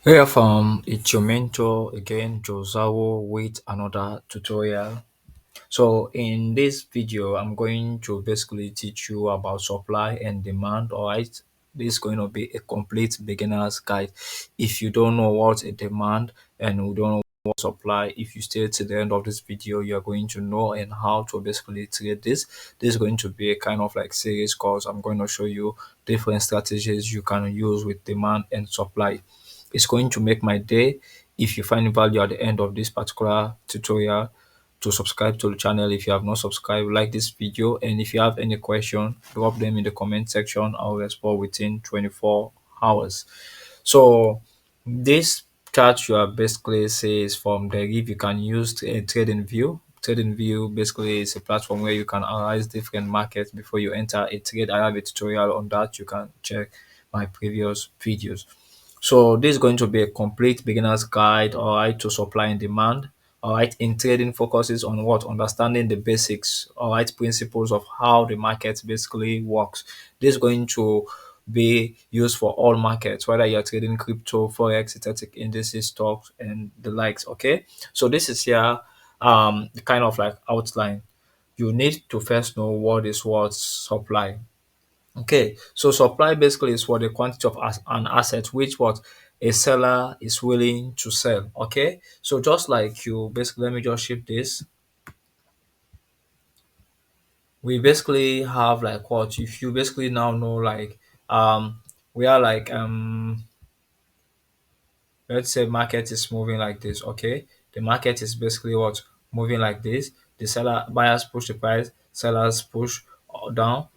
Hey fam, it's your mentor again, Josawo, with another tutorial. So in this video, I'm going to basically teach you about supply and demand. All right, this is going to be a complete beginner's guide. If you don't know what a demand and you don't know what supply, if you stay to the end of this video, you're going to know and how to basically trade this. This is going to be a kind of like series course. I'm going to show you different strategies you can use with demand and supply. It's going to make my day. If you find value at the end of this particular tutorial, to subscribe to the channel. If you have not subscribed, like this video, and if you have any question, drop them in the comment section. I'll respond within 24 hours. So this chart you are basically says from the if you can use a trading view. Trading view basically is a platform where you can analyze different markets before you enter a trade. I have a tutorial on that. You can check my previous videos. So this is going to be a complete beginner's guide, all right, to supply and demand. All right, in trading focuses on what? Understanding the basics, all right, principles of how the market basically works. This is going to be used for all markets, whether you're trading crypto, forex, synthetic indices, stocks, and the likes. Okay, so this is here the kind of like outline. You need to first know what is what supply. Okay, so supply basically is what the quantity of an asset which what a seller is willing to sell. Okay, so just like you basically, let me just shift this. We basically have like what if you basically now know like we are like let's say market is moving like this. Okay, the market is basically what moving like this. The seller buyers push the price, sellers push down,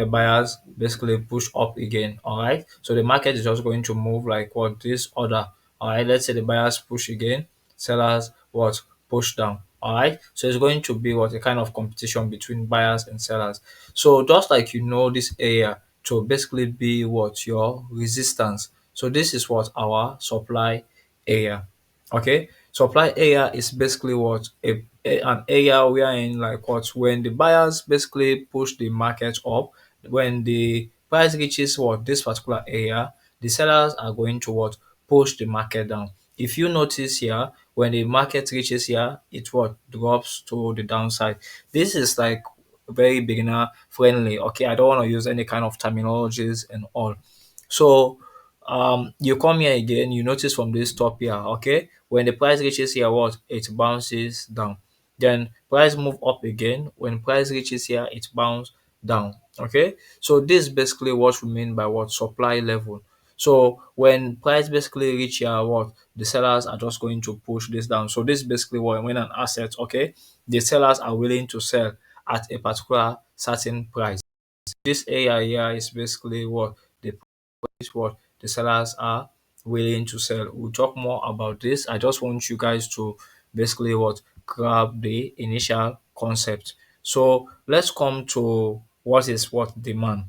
buyers basically push up again. All right, so the market is just going to move like what this order. All right, let's say the buyers push again, sellers what push down. All right, so it's going to be what a kind of competition between buyers and sellers. So just like you know this area to basically be what your resistance. So this is what our supply area. Okay, supply area is basically what an area wherein like what when the buyers basically push the market up, when the price reaches what this particular area, the sellers are going to what push the market down. If you notice here, when the market reaches here, it what drops to the downside. This is like very beginner friendly. Okay, I don't want to use any kind of terminologies and all. So you come here again, you notice from this top here, okay, when the price reaches here, what it bounces down. Then price move up again. When price reaches here, it bounce down. Okay, so this is basically what we mean by what supply level. So when price basically reach here, what the sellers are just going to push this down. So this is basically what when an asset, okay, the sellers are willing to sell at a particular certain price. This area here is basically what the is what the sellers are willing to sell. We'll talk more about this. I just want you guys to basically what grab the initial concept. So let's come to what is what demand.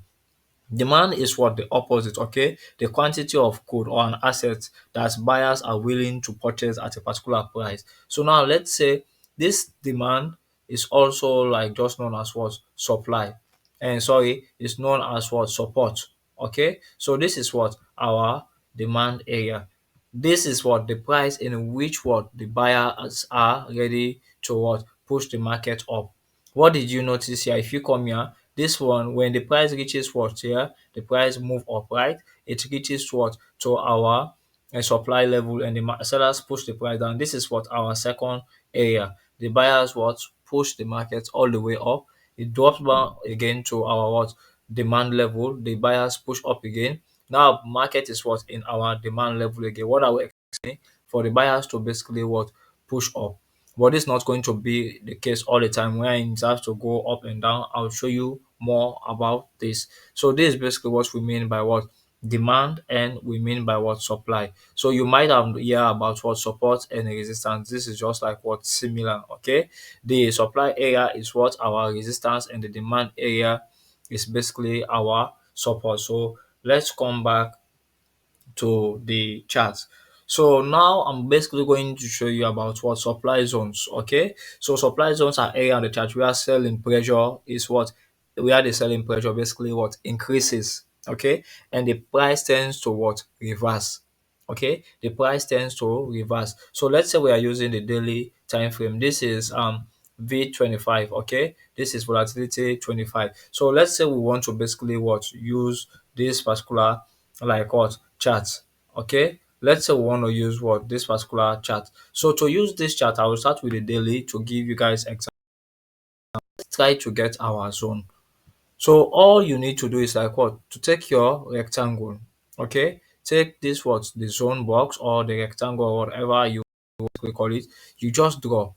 Demand is what the opposite, okay? The quantity of good or an asset that buyers are willing to purchase at a particular price. So now let's say this demand is also like just known as what supply. And sorry, it's known as what support. Okay, so this is what our demand area. This is what the price in which what the buyers are ready to what push the market up. What did you notice here? If you come here, this one, when the price reaches what here, the price move up, right? It reaches what to our supply level, and the sellers push the price down. This is what our second area. The buyers what push the market all the way up. It drops down again to our what demand level. The buyers push up again. Now market is what in our demand level again. What are we expecting for the buyers to basically what push up? But it's not going to be the case all the time where it has to go up and down. I'll show you more about this. So this is basically what we mean by what demand and we mean by what supply. So you might have hear about what support and resistance. This is just like what similar, okay? The supply area is what our resistance and the demand area is basically our support. So let's come back to the chart. So now I'm basically going to show you about what supply zones. Okay, so supply zones are area on the chart where selling pressure is what where the selling pressure basically what increases. Okay, and the price tends to what reverse. Okay, the price tends to reverse. So let's say we are using the daily time frame. This is V25. Okay, this is volatility 25. So let's say we want to basically what use this particular like what chart. Okay, let's say we want to use what this particular chart. So to use this chart, I will start with the daily to give you guys example. Try to get our zone. So all you need to do is like what? To take your rectangle, okay? Take this what? The zone box or the rectangle or whatever you call it. You just draw.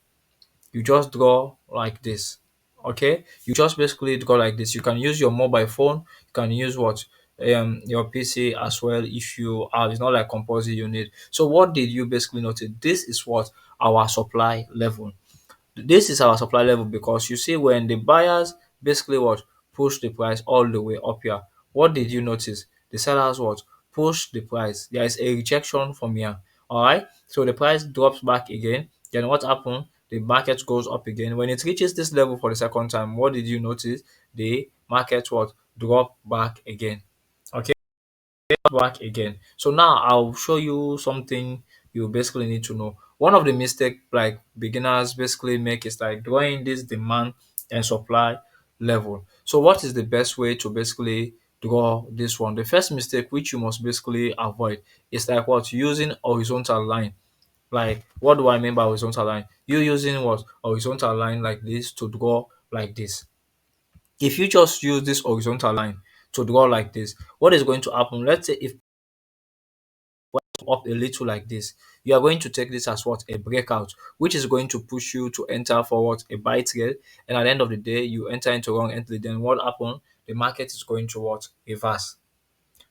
You just draw like this, okay? You just basically draw like this. You can use your mobile phone. You can use what? Your PC as well if you are. It's not like compulsory you need. So what did you basically notice? This is what our supply level. This is our supply level because you see when the buyers basically what push the price all the way up here. What did you notice? The sellers what push the price. There is a rejection from here. All right. So the price drops back again. Then what happened? The market goes up again. When it reaches this level for the second time, what did you notice? The market what drop back again. Okay, back again. So now I'll show you something you basically need to know. One of the mistake like beginners basically make is like drawing this demand and supply level. So what is the best way to basically draw this one? The first mistake which you must basically avoid is like what using horizontal line. Like what do I mean by horizontal line? You using what horizontal line like this to draw like this. If you just use this horizontal line to draw like this, what is going to happen? Let's say if up a little like this, you are going to take this as what a breakout, which is going to push you to enter for what a buy trade. And at the end of the day, you enter into wrong entry. Then what happened? The market is going to what reverse.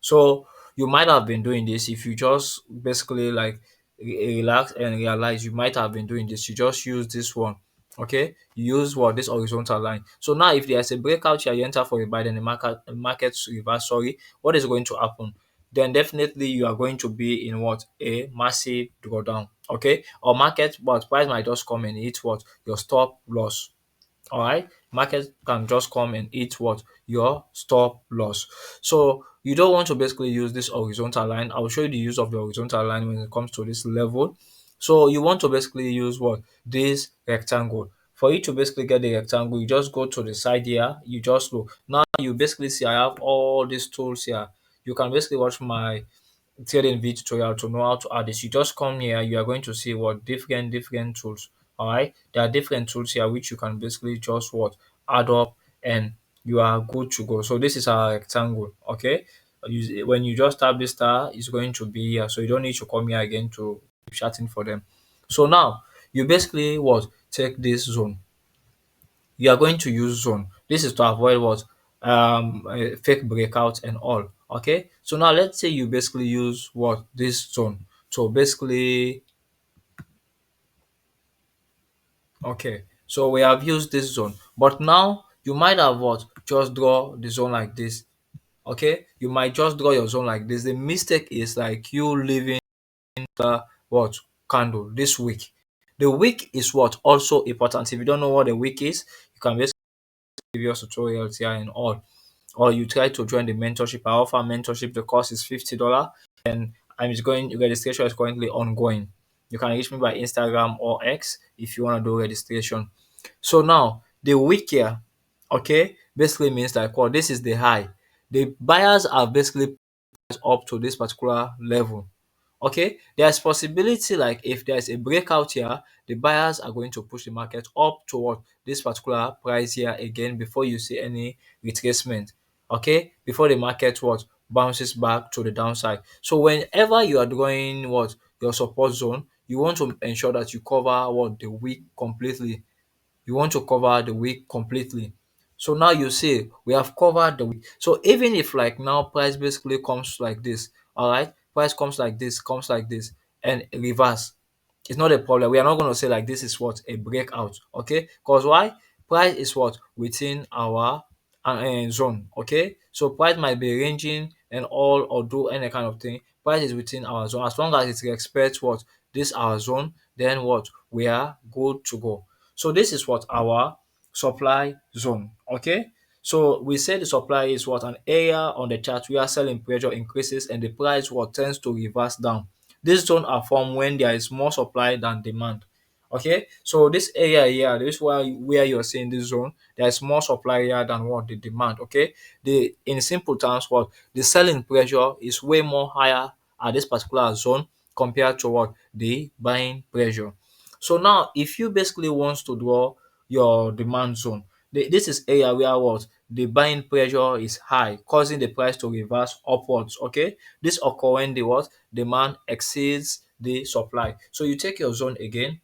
So you might have been doing this if you just basically like relax and realize you might have been doing this. You just use this one. Okay, you use what this horizontal line. So now if there's a breakout here, you enter for a buy, then the market reverse. Sorry, what is going to happen? Then definitely you are going to be in what a massive drawdown. Okay, or market, but price might just come and hit what your stop loss. All right, market can just come and eat what your stop loss. So you don't want to basically use this horizontal line. I'll show you the use of the horizontal line when it comes to this level. So you want to basically use what this rectangle. For you to basically get the rectangle, you just go to the side here. You just look. Now you basically see I have all these tools here. You can basically watch my trading video tutorial to know how to add this. You just come here, you are going to see what different tools. All right, there are different tools here which you can basically just what add up and you are good to go. So this is our rectangle. Okay, when you just tap this star, it's going to be here, so you don't need to come here again to keep chatting for them. So now you basically what take this zone, you are going to use zone. This is to avoid what fake breakout and all. Okay, so now let's say you basically use what this zone. So basically, okay, so we have used this zone, but now you might have what just draw the zone like this. Okay, you might just draw your zone like this. The mistake is like you leaving the what candle this week. The week is what also important. If you don't know what the week is, you can basically previous tutorials here and all, or you try to join the mentorship. I offer mentorship. The cost is $50, and registration is currently ongoing. You can reach me by Instagram or X if you want to do registration. So now the week here, okay, basically means like what this is the high. The buyers are basically up to this particular level. Okay, there's possibility like if there's a breakout here, the buyers are going to push the market up toward this particular price here again before you see any retracement. Okay, before the market what bounces back to the downside. So whenever you are drawing what your support zone, you want to ensure that you cover what the week completely. You want to cover the week completely. So now you see we have covered the week. So even if like now price basically comes like this, all right, price comes like this, and reverse, it's not a problem. We are not going to say like this is what a breakout, okay? Because why? Price is what within our zone, okay? So price might be ranging and all or do any kind of thing. Price is within our zone as long as it respects what this our zone. Then what we are good to go. So this is what our supply zone, okay? So we say the supply is what an area on the chart where selling pressure increases and the price what tends to reverse down. These zones are formed when there is more supply than demand. Okay, so this area here, this is where you're seeing this zone, there is more supply here than what the demand. Okay, the in simple terms, what the selling pressure is way more higher at this particular zone compared to what the buying pressure. So now, if you basically want to draw your demand zone, this is area where what the buying pressure is high, causing the price to reverse upwards. Okay, this occur when the what demand exceeds the supply. So you take your zone again,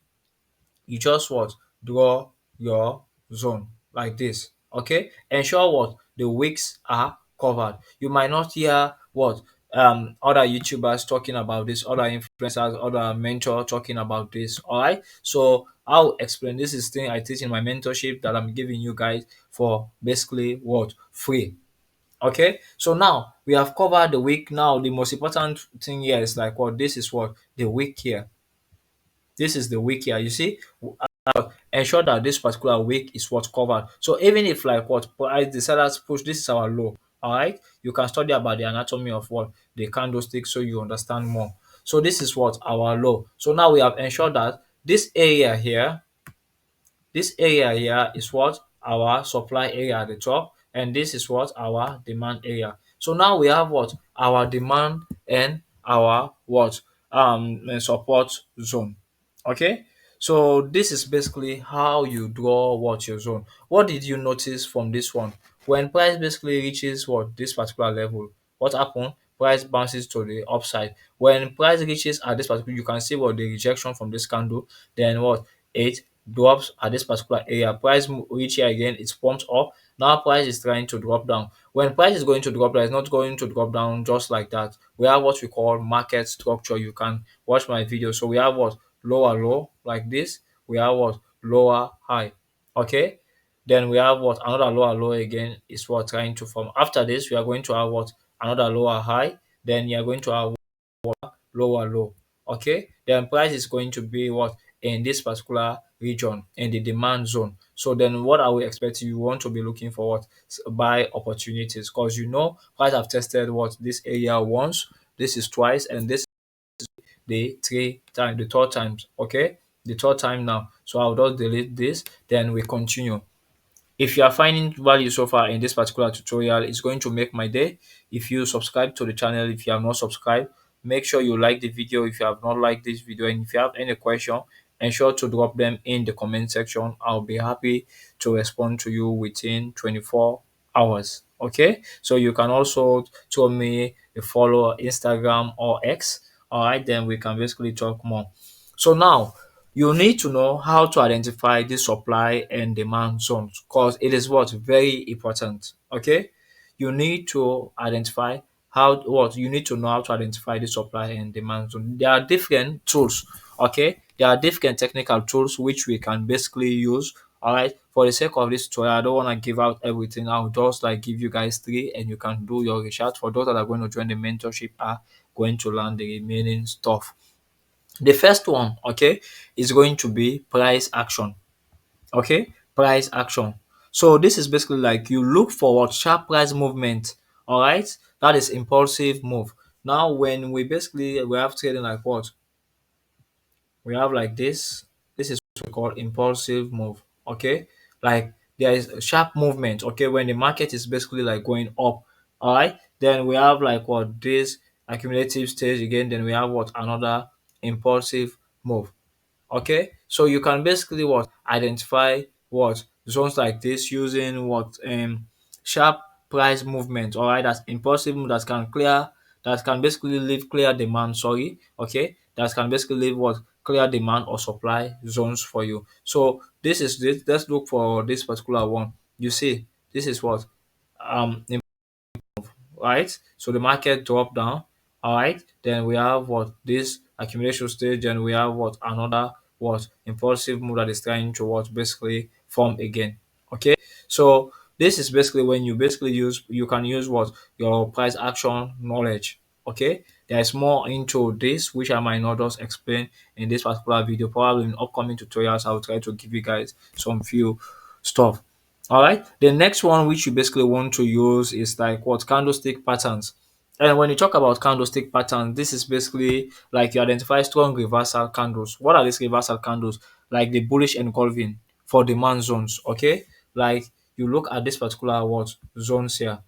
you just what draw your zone like this. Okay, ensure what the wicks are covered. You might not hear what other YouTubers talking about this, other influencers, other mentor talking about this. All right, so I'll explain. This is thing I teach in my mentorship that I'm giving you guys for basically what free. Okay, so now we have covered the wick. Now the most important thing here is like what this is what the wick here. This is the wick here. You see, ensure that this particular wick is what covered. So even if like what as the sellers push, this is our low. All right, you can study about the anatomy of what the candlestick so you understand more. So this is what our low. So now we have ensured that this area here is what our supply area at the top, and this is what our demand area. So now we have what our demand and our what support zone. Okay, so this is basically how you draw what your zone. What did you notice from this one? When price basically reaches what this particular level, what happened? Price bounces to the upside. When price reaches at this particular, you can see what the rejection from this candle. Then what it drops at this particular area. Price reach here again, it pumps up. Now price is trying to drop down. When price is going to drop down, it's not going to drop down just like that. We have what we call market structure. You can watch my video. So we have what lower low like this. We have what lower high. Okay. Then we have what another lower low again is what trying to form. After this, we are going to have what another lower high. Then you are going to have lower low. Okay, then price is going to be what in this particular region in the demand zone. So then what are we expecting? You want to be looking for what buy opportunities, because you know price have tested what this area once, this is twice, and this the the third times. Okay, the third time now. So I'll just delete this, then we continue. If you are finding value so far in this particular tutorial, it's going to make my day. If you subscribe to the channel, if you have not subscribed, make sure you like the video if you have not liked this video. And if you have any question, ensure to drop them in the comment section. I'll be happy to respond to you within 24 hours. Okay, so you can also throw me a follow on Instagram or X. All right, then we can basically talk more. So now you need to know how to identify the supply and demand zones, because it is what very important. Okay, you need to identify what you need to know how to identify the supply and demand zone. There are different tools. Okay, there are different technical tools which we can basically use. All right, for the sake of this tutorial, I don't want to give out everything. I'll just like give you guys three, and you can do your research. For those that are going to join the mentorship, are going to learn the remaining stuff. The first one, okay, is going to be price action. Okay, price action. So this is basically like you look for what sharp price movement. All right, that is impulsive move. Now, when we have trading like what we have like this. This is what we call impulsive move. Okay, like there is a sharp movement. Okay, when the market is basically like going up. All right, then we have like what this accumulative stage again. Then we have what another impulsive move. Okay, so you can basically what identify what zones like this using what sharp price movement. All right, that's impulsive move that can basically leave clear demand. Sorry, okay, that can basically leave what clear demand or supply zones for you. So this is this. Let's look for this particular one. You see, this is what um right? So the market dropped down. All right. Then we have what this accumulation stage, and we have what another what impulsive move that is trying to what basically form again. Okay. So this is basically when you can use what your price action knowledge. Okay. There is more into this which I might not just explain in this particular video. Probably in upcoming tutorials, I will try to give you guys some few stuff. All right. The next one which you basically want to use is like what candlestick patterns. And when you talk about candlestick patterns, this is basically like you identify strong reversal candles. What are these reversal candles? Like the bullish engulfing for demand zones. Okay, like you look at this particular what zones here.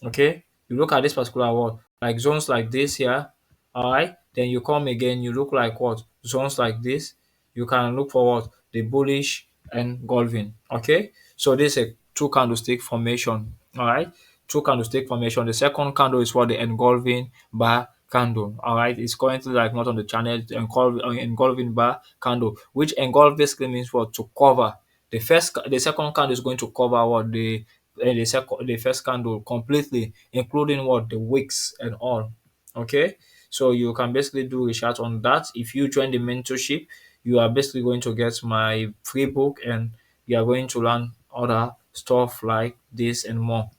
Okay, you look at this particular word, like zones like this here. All right, then you come again, you look like what zones like this. You can look for what the bullish engulfing. Okay, so this is a two candlestick formation. All right, two candlestick formation. The second candle is what the engulfing bar candle. All right, it's currently like not on the channel. It's engulfing bar candle, which engulf basically means what to cover. The second candle is going to cover what the first candle completely, including what the wicks and all. Okay, so you can basically do research on that. If you join the mentorship, you are basically going to get my free book, and you are going to learn other stuff like this and more.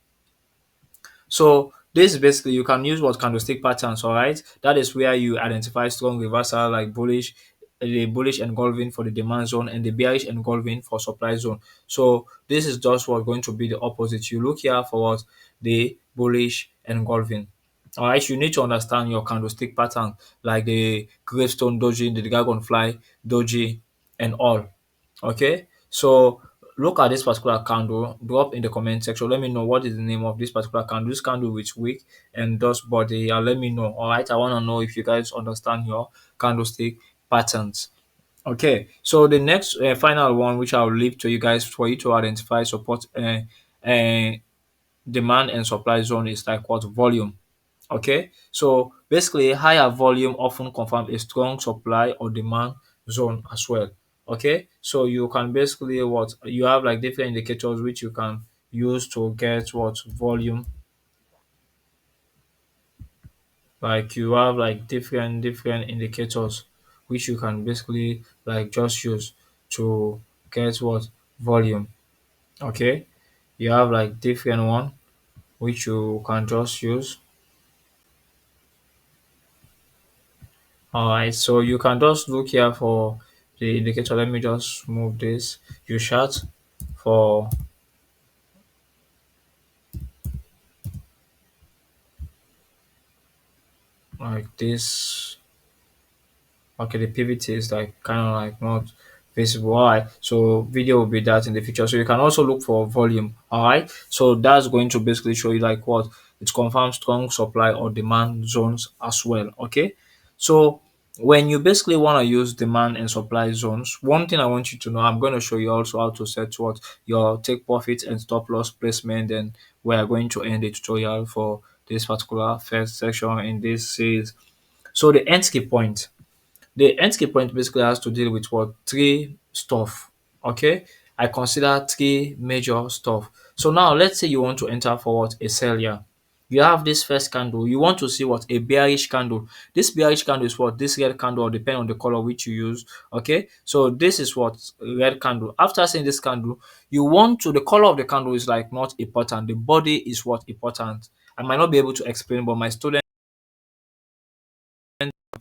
So this is basically you can use what candlestick patterns, all right? That is where you identify strong reversal like bullish, the bullish engulfing for the demand zone and the bearish engulfing for supply zone. So this is just what going to be the opposite. You look here for what the bullish engulfing. All right, you need to understand your candlestick pattern like the gravestone doji, the dragonfly doji, and all. Okay, so look at this particular candle, drop in the comment section. Let me know what is the name of this particular candle. This candle with wick and dust body. Let me know. All right, I want to know if you guys understand your candlestick patterns. Okay, so the next final one, which I'll leave to you guys for you to identify support uh, demand and supply zone is like what volume. Okay, so basically higher volume often confirm a strong supply or demand zone as well. Okay, so you can basically what you have like different indicators which you can use to get what volume, like you have like different indicators which you can basically like just use to get what volume. Okay, you have like different one which you can just use. Alright, so you can just look here for the indicator. Let me just move this. You search for like this. Okay, the PVT is like kind of like not visible. Alright, so video will be that in the future. So you can also look for volume. Alright, so that's going to basically show you like what it confirms strong supply or demand zones as well. Okay, so when you basically want to use demand and supply zones, one thing I want you to know, I'm going to show you also how to set what your take profit and stop loss placement, and we are going to end the tutorial for this particular first section in this series. So the entry point. The entry point basically has to deal with what? Three stuff. Okay. I consider three major stuff. So now let's say you want to enter for what? A sell here. You have this first candle. You want to see what? A bearish candle. This bearish candle is what? This red candle, depending on the color which you use. Okay. So this is what? Red candle. After seeing this candle, you want to, the color of the candle is like not important. The body is what important. I might not be able to explain, but my students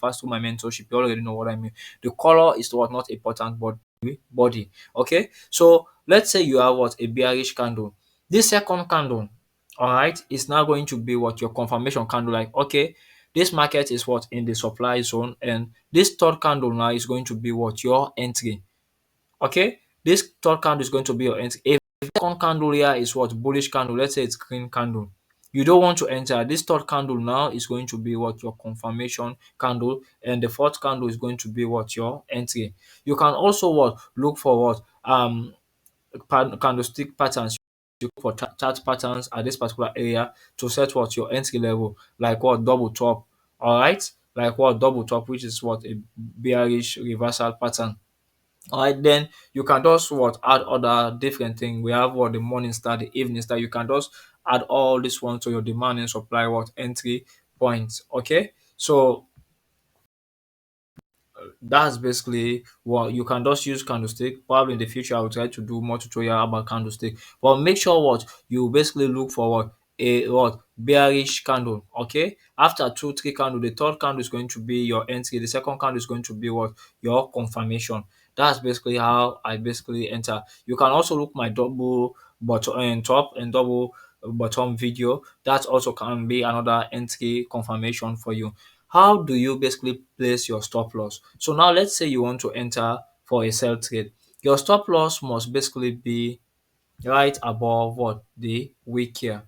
pass through my mentorship, you already know what I mean. The color is what not important, but the body. Okay, so let's say you have what a bearish candle. This second candle, all right, is now going to be what your confirmation candle. Like, okay, this market is what in the supply zone, and this third candle now is going to be what your entry. Okay, this third candle is going to be your entry. If the second candle here is what bullish candle, let's say it's green candle, you don't want to enter. This third candle now is going to be what your confirmation candle, and the fourth candle is going to be what your entry. You can also what look for what candlestick patterns. You look for chart patterns at this particular area to set what your entry level, like what double top. All right, like what double top, which is what a bearish reversal pattern. Alright, then you can just what add other different thing. We have what the morning star, the evening star. You can just add all this one to your demand and supply what entry points. Okay, so that's basically what you can just use candlestick. Probably in the future, I will try to do more tutorial about candlestick. But make sure what you basically look for what a what bearish candle. Okay, after two, three candle, the third candle is going to be your entry. The second candle is going to be what your confirmation. That's basically how I basically enter. You can also look my double bottom and top and double bottom video, that also can be another entry confirmation for you. How do you basically place your stop loss? So now let's say you want to enter for a sell trade. Your stop loss must basically be right above what? The wick here.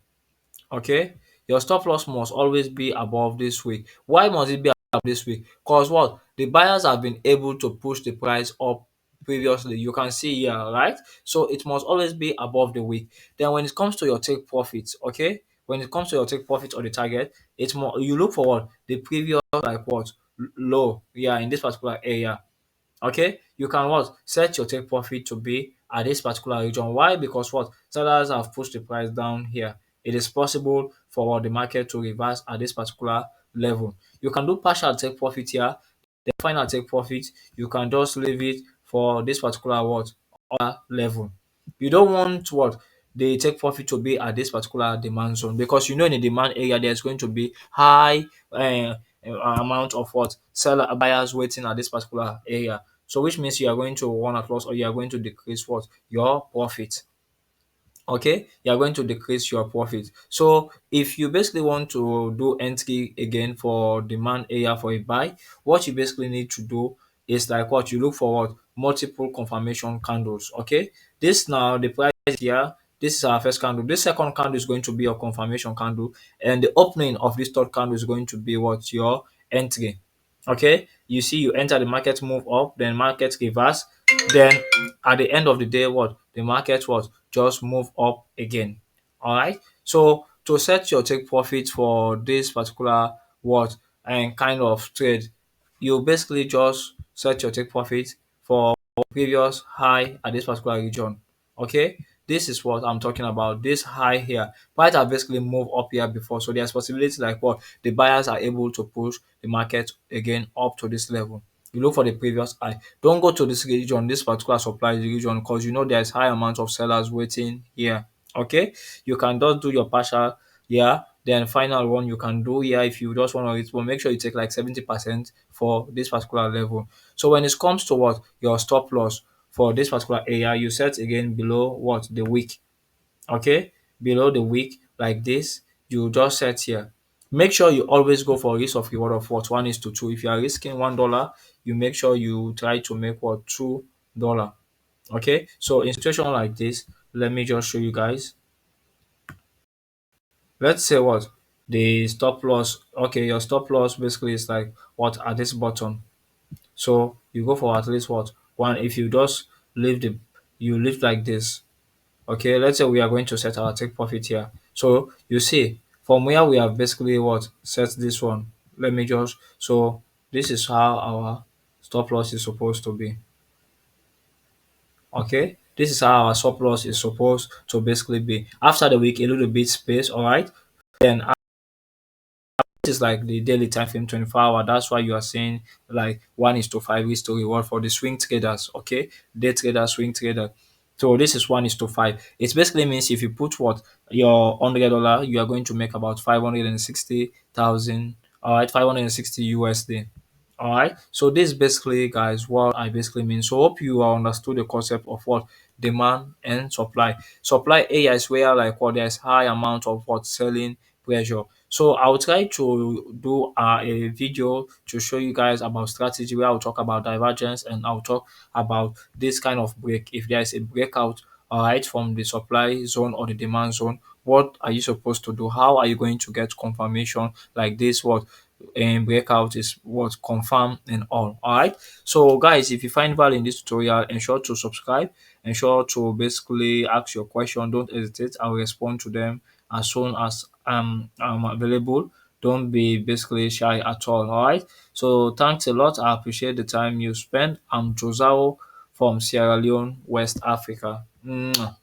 Okay, your stop loss must always be above this week. Why must it be above this week? Because what? The buyers have been able to push the price up previously. You can see here, right? So it must always be above the week. Then when it comes to your take profits, okay, when it comes to your take profit or the target, it's more, you look for what? The previous, like what? Low, yeah, in this particular area. Okay, you can what? Set your take profit to be at this particular region. Why? Because what? Sellers have pushed the price down here. It is possible for the market to reverse at this particular level. You can do partial take profit here, the final take profit. You can just leave it for this particular what? Other level. You don't want what? The take profit to be at this particular demand zone, because you know in the demand area there's going to be high amount of what? Seller buyers waiting at this particular area. So which means you are going to run at loss, or you are going to decrease what? Your profit. Okay, you are going to decrease your profit. So if you basically want to do entry again for demand area for a buy, what you basically need to do is like what? You look for what? Multiple confirmation candles. Okay, this now the price here, this is our first candle. This second candle is going to be your confirmation candle, and the opening of this third candle is going to be what? Your entry. Okay, you see, you enter the market, move up, then market reverse, then at the end of the day, what? The market was just move up again. All right. So to set your take profit for this particular what and kind of trade, you basically just set your take profit for previous high at this particular region. Okay, this is what I'm talking about. This high here, price have basically moved up here before, so there's possibility like what? The buyers are able to push the market again up to this level. You look for the previous high. Don't go to this region, this particular supply region, because you know there's high amount of sellers waiting here. Okay, you can just do your partial, yeah. Then final one you can do here if you just want to, but make sure you take like 70% for this particular level. So when it comes to what? Your stop loss for this particular area, you set again below what? The wick. Okay, below the wick like this, you just set here. Make sure you always go for risk of reward of what? 1:2. If you are risking $1, you make sure you try to make what? $2. Okay, so in situation like this, let me just show you guys. Let's say what? The stop loss. Okay, your stop loss basically is like what? At this button. So you go for at least what? One. If you just leave the, you leave like this. Okay, let's say we are going to set our take profit here. So you see, from where we have basically what? Set this one. Let me just, so this is how our stop loss is supposed to be. Okay, this is how our stop loss is supposed to basically be. After the week, a little bit space, all right. Then is like the daily time frame 24 hour. That's why you are saying like 1:5 is to reward for the swing traders. Okay, day trader, swing trader. So this is 1:5. It basically means if you put what? Your $100, you are going to make about 560,000. All right, 560 USD. All right. So this basically, guys, what I basically mean. So hope you understood the concept of what? Demand and supply. Supply area is where like what? There's high amount of what? Selling pressure. So I'll try to do a video to show you guys about strategy, where I'll talk about divergence and I'll talk about this kind of break. If there is a breakout, all right, from the supply zone or the demand zone, what are you supposed to do? How are you going to get confirmation like this? What and breakout is what? Confirm and all right. So guys, if you find value in this tutorial, ensure to subscribe, ensure to basically ask your question. Don't hesitate, I'll respond to them as soon as I'm available. Don't be basically shy at all right. So thanks a lot, I appreciate the time you spent. I'm Josao from Sierra Leone, West Africa. Mwah.